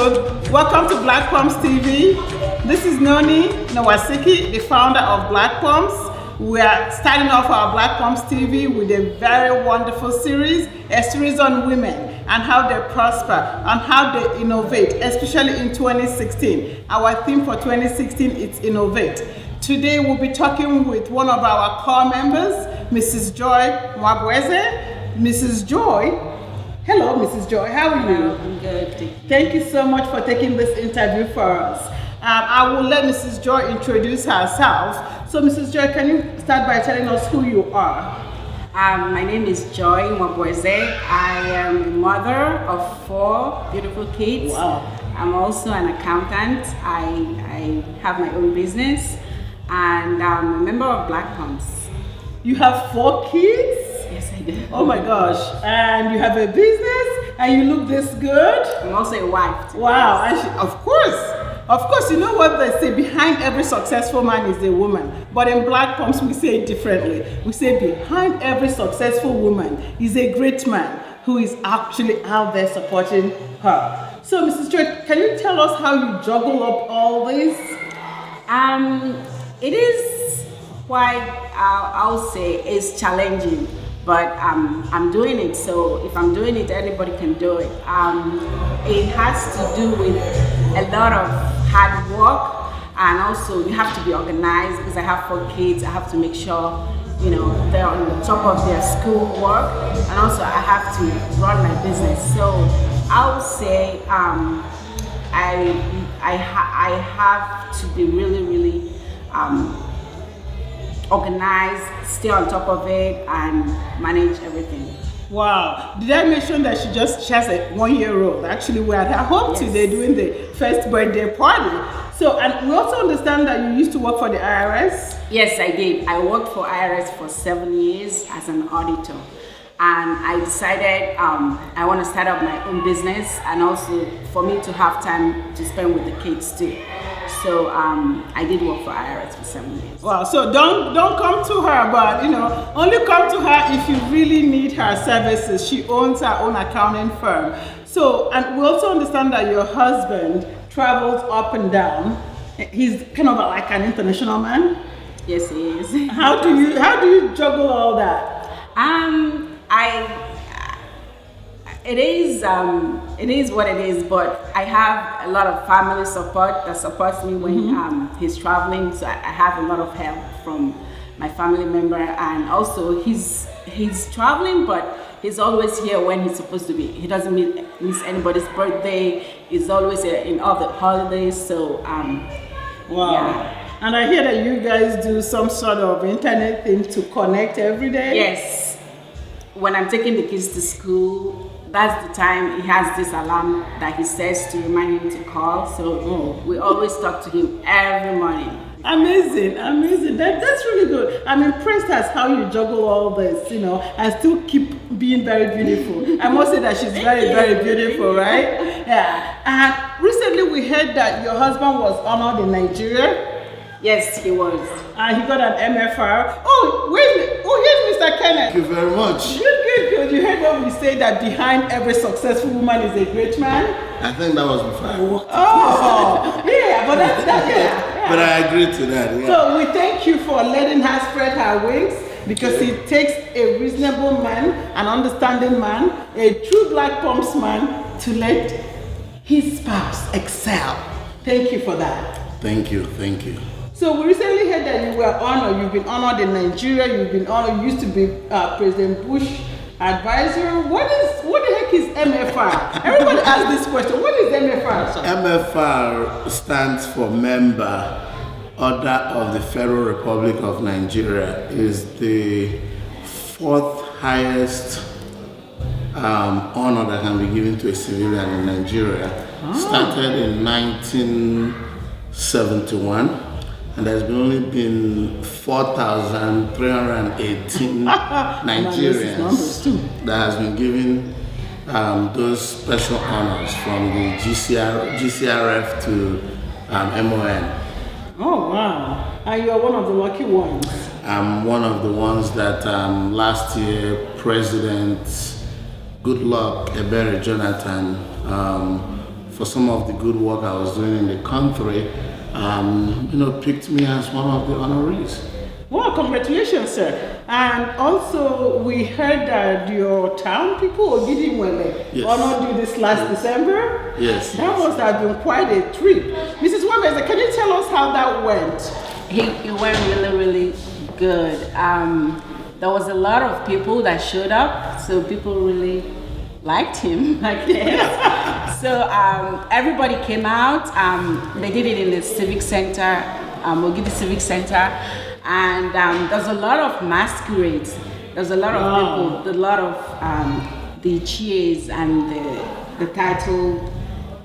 good. Welcome to Black Palms TV. This is Noni Nwabueze, the founder of Black Palms. We are starting off our Black Palms TV with a very wonderful series, a series on women and how they prosper and how they innovate, especially in 2016. Our theme for 2016 is Innovate. Today we'll be talking with one of our core members, Mrs. Joy Nwabueze. Mrs. Joy, hello Mrs. Joy, how are you? I'm good, thank you. Thank you so much for taking this interview for us. I will let Mrs. Joy introduce herself. So Mrs. Joy, can you start by telling us who you are? My name is Joy Nwabueze. I am a mother of 4 beautiful kids. Wow. I'm also an accountant. I have my own business and I'm a member of Black Palms. You have 4 kids? Yes, I do. Oh my gosh. And you have a business and you look this good? I'm also a wife. Wow. Of course, you know what they say, behind every successful man is a woman. But in Black Palms, we say it differently. We say behind every successful woman is a great man who is actually out there supporting her. So, Mrs. Joy, can you tell us how you juggle up all this? It is quite, I'll say, it's challenging. But I'm doing it, so if I'm doing it, anybody can do it. It has to do with a lot of hard work, and also you have to be organized because I have 4 kids. I have to make sure, you know, they're on the top of their school work, and also I have to run my business. So I would say I have to be really organize, stay on top of it, and manage everything. Wow. Did I mention that she has a 1-year-old? Actually, we're at her home today doing the first birthday party. So, and we also understand that you used to work for the IRS? Yes, I did. I worked for IRS for 7 years as an auditor. And I decided I want to start up my own business and also for me to have time to spend with the kids too. So I did work for IRS for 7 years. Wow, so don't come to her, but you know, only come to her if you really need her services. She owns her own accounting firm. So, and we also understand that your husband travels up and down. He's kind of like an international man. Yes, he is. How do you juggle all that? It is what it is, but I have a lot of family support that supports me when he's traveling. So I have a lot of help from my family member, and also he's traveling, but he's always here when he's supposed to be. He doesn't miss anybody's birthday. He's always here in all the holidays. So wow. Yeah. And I hear that you guys do some sort of internet thing to connect every day. Yes. When I'm taking the kids to school, that's the time he has this alarm that he sets to remind him to call. So we always talk to him every morning. Amazing. That's really good. I'm impressed as how you juggle all this, you know, and still keep being very beautiful. I must say that she's very beautiful, right? Yeah. And recently we heard that your husband was honored in Nigeria. Yes, he was. And he got an MFR. Here's Mr. Kenneth. Thank you very much. Good. You heard what we say, that behind every successful woman is a great man? I think that was before I walked. Oh, yeah, but that's that, yeah. But I agree to that, yeah. So we thank you for letting her spread her wings, because it takes a reasonable man, an understanding man, a true Black Palms man to let his spouse excel. Thank you for that. Thank you. So we recently heard that you were honored. You've been honored in Nigeria. You've been honored. You used to be President Bush advisor. What the heck is MFR? Everybody asks this question. What is MFR? Sir? MFR stands for Member Order of the Federal Republic of Nigeria. Is the 4th highest honor that can be given to a civilian in Nigeria. Started in 1971. And there's only been 4,318 Nigerians that has been given those special honors from the GCRF to MON. Oh wow! And you're one of the lucky ones. I'm one of the ones that last year President Goodluck Ebere Jonathan for some of the good work I was doing in the country, picked me as one of the honorees. Well, congratulations, sir. And also, we heard that your town people, Ogidinwele, honored you this last December. Yes. That must have been quite a trip. Mrs. Nwabueze, can you tell us how that went? It went really, really good. There was a lot of people that showed up, so people really liked him, I guess. So everybody came out. They did it in the Civic Center, Ogidi Civic Center. And there's a lot of masquerades. There's a lot of people, a lot of the cheers and the titled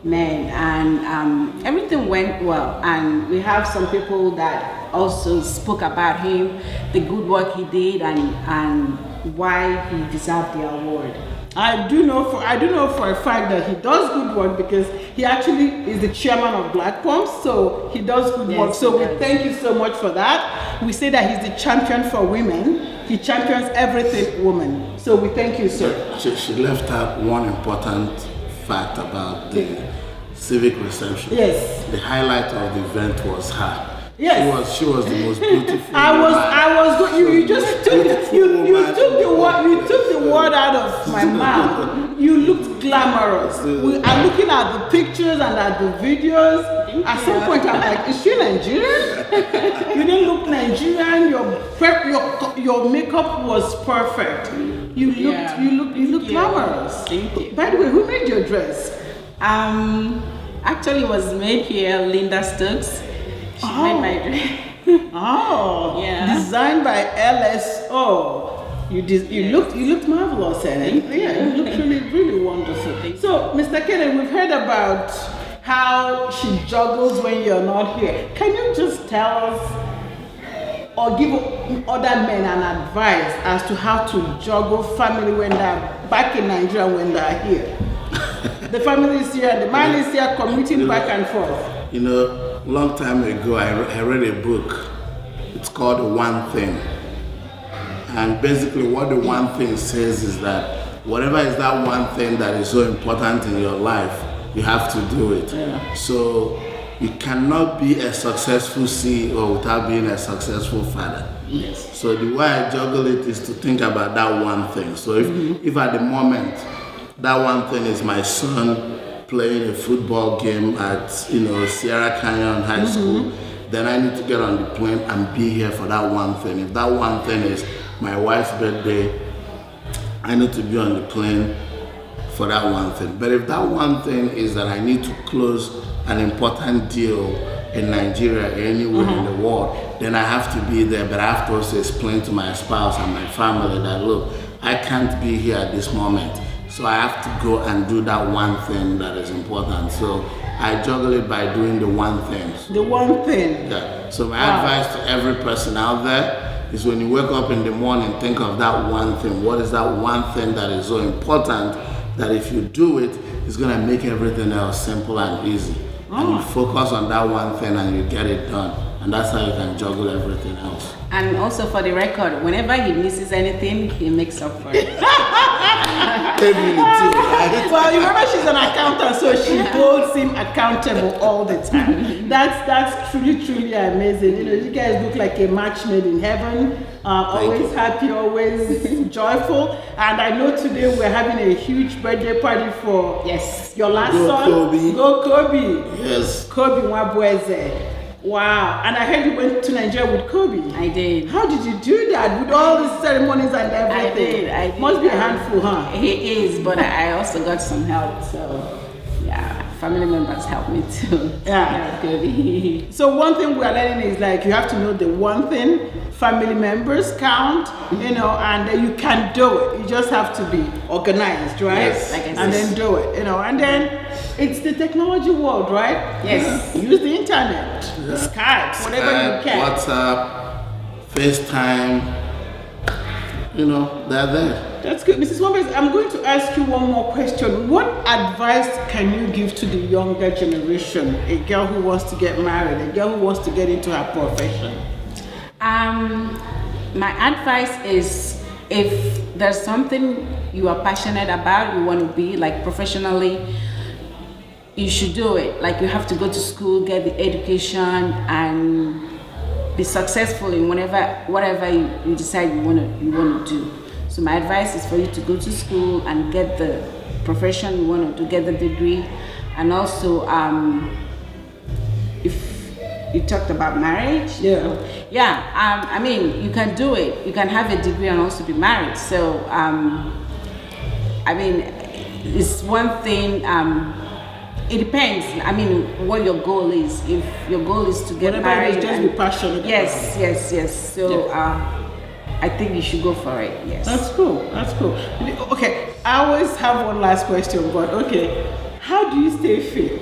men, and everything went well. And we have some people that also spoke about him, the good work he did, and why he deserved the award. I do know for a fact that he does good work because he actually is the chairman of Black Palms, so he does good work. So we thank you so much for that. We say that he's the champion for women. He champions everything women. So we thank you, sir. She left out one important fact about the civic reception. Yes. The highlight of the event was her. Yes. She was the most beautiful. You took the word out of my mouth. You looked glamorous. We are looking at the pictures and at the videos. At some point, I'm like, is she Nigerian? You didn't look Nigerian. Your makeup was perfect. You looked glamorous. Thank you. By the way, who made your dress? Actually, it was made here, Linda Stokes. She made my dress. Yeah. Designed by LSO. You looked marvelous, and you looked really, really wonderful. So, Mr. Kenneth, we've heard about how she juggles when you're not here. Can you just tell us or give other men an advice as to how to juggle family when they're back in Nigeria when they're here? The family is here and the man is here commuting back and forth. Long time ago, I read a book. It's called The One Thing. And basically what the one thing says is that whatever is that one thing that is so important in your life, you have to do it. Yeah. So you cannot be a successful CEO without being a successful father. Yes. So the way I juggle it is to think about that one thing. So if at the moment that one thing is my son playing a football game at Sierra Canyon High School, then I need to get on the plane and be here for that one thing. If that one thing is my wife's birthday, I need to be on the plane for that one thing. But if that one thing is that I need to close an important deal in Nigeria or anywhere in the world, then I have to be there. But I have to also explain to my spouse and my family that, look, I can't be here at this moment. So I have to go and do that one thing that is important. So I juggle it by doing the one thing. The one thing. Yeah. So my advice to every person out there is when you wake up in the morning, think of that one thing. What is that one thing that is so important that if you do it, it's going to make everything else simple and easy. And you focus on that one thing and you get it done. And that's how you can juggle everything else. And also for the record, whenever he misses anything, he makes up for it. Well, you remember she's an accountant, so she holds him accountable all the time. That's truly, truly amazing. You guys look like a match made in heaven. Always happy, always joyful. And I know today we're having a huge birthday party for your last son. Kobe. Go Kobe. Yes. Kobe Nwabueze. Wow. And I heard you went to Nigeria with Kobe. I did. How did you do that with all the ceremonies and everything? I did. Must be a handful, huh? He is, but I also got some help. So, family members helped me too. Yeah. Kobe. So one thing we are learning is like you have to know the one thing. Family members count, and then you can do it. You just have to be organized, right? Yes, like I said. And then do it, and then it's the technology world, right? Yes. Use the internet, Skype, whatever you can. WhatsApp, FaceTime, they're there. That's good. Mrs. Nwabueze, I'm going to ask you one more question. What advice can you give to the younger generation? A girl who wants to get married, a girl who wants to get into her profession? My advice is if there's something you are passionate about, you want to be like professionally, you should do it. Like you have to go to school, get the education, and be successful in whatever you decide you want to do. So my advice is for you to go to school and get the profession you want to get the degree, and also if you talked about marriage. I mean, you can do it. You can have a degree and also be married. So I mean, it's one thing. It depends. I mean, what your goal is. If your goal is to get married, just be passionate. Yes. So I think you should go for it. Yes. That's cool. Okay, I always have one last question, but okay, how do you stay fit?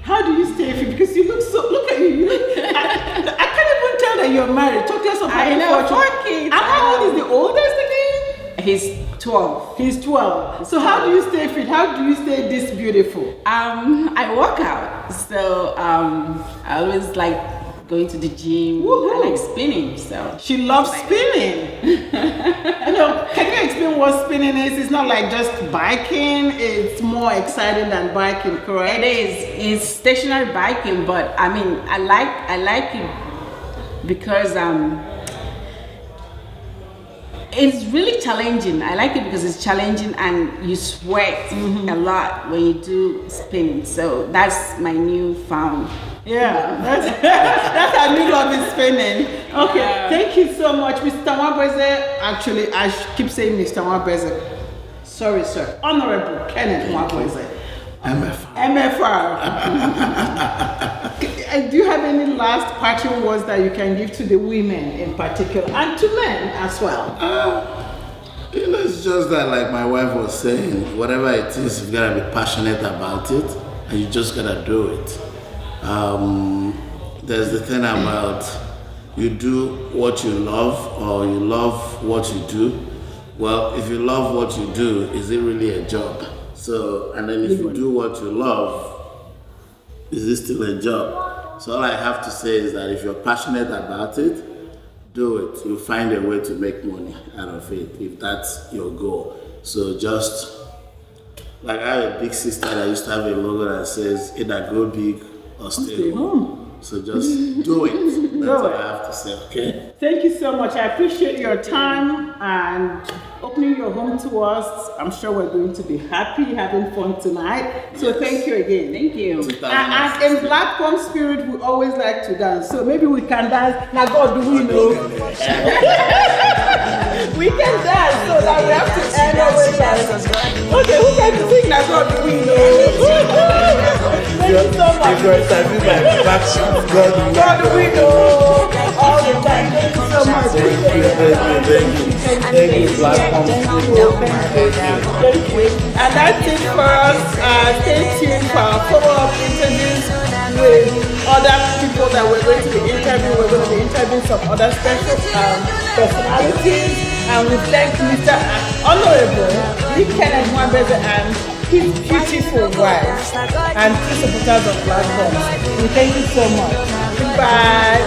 Because you look at you. I can't even tell that you're married. Talk to us about I know, 4 kids. And how old is the oldest again? He's 12. He's 12. So how do you stay fit? How do you stay this beautiful? I work out. So I always like going to the gym. Woohoo. I like spinning. So She loves spinning. Can you explain what spinning is? It's not like just biking. It's more exciting than biking, correct? it is. It's stationary biking, but I mean, I like it because it's really challenging. I like it because it's challenging and you sweat a lot when you do spinning. So that's my newfound. Yeah, that's our new love is spinning. Okay, thank you so much, Mr. Nwabueze. Actually, I keep saying Mr. Nwabueze. Sorry, sir. Honorable Kenneth Nwabueze. MFR. Do you have any last parting words that you can give to the women in particular and to men as well? It's just that, like my wife was saying, whatever it is, you gotta be passionate about it, and you just gotta do it. There's the thing about you do what you love, or you love what you do. Well, if you love what you do, is it really a job? So, and then if you do what you love, is it still a job? So all I have to say is that if you're passionate about it, do it. You'll find a way to make money out of it if that's your goal. So just like I have a big sister that used to have a logo that says either go big or stay home. So just do it. That's all I have to say, okay? Thank you so much. I appreciate your time and opening your home to us. I'm sure we're going to be happy having fun tonight. So thank you again. Thank you. And in Black Palm Spirit, we always like to dance. So maybe we can dance. Now, God, do we know? We can dance so that we have to end always dance. Okay, who can sing? Now, God, do we know? Thank you so much. God, do we know? All the time. Thank you so much. Thank you, Black Palm Spirit. Thank you. And that's it for us. Stay tuned for our follow-up interviews with other people that we're going to be interviewing. We're going to be interviewing some other special personalities. And we thank Mr. Honorable Kenneth Nwabueze and his beautiful wife and two supporters of Black Palm. We thank you so much. Goodbye.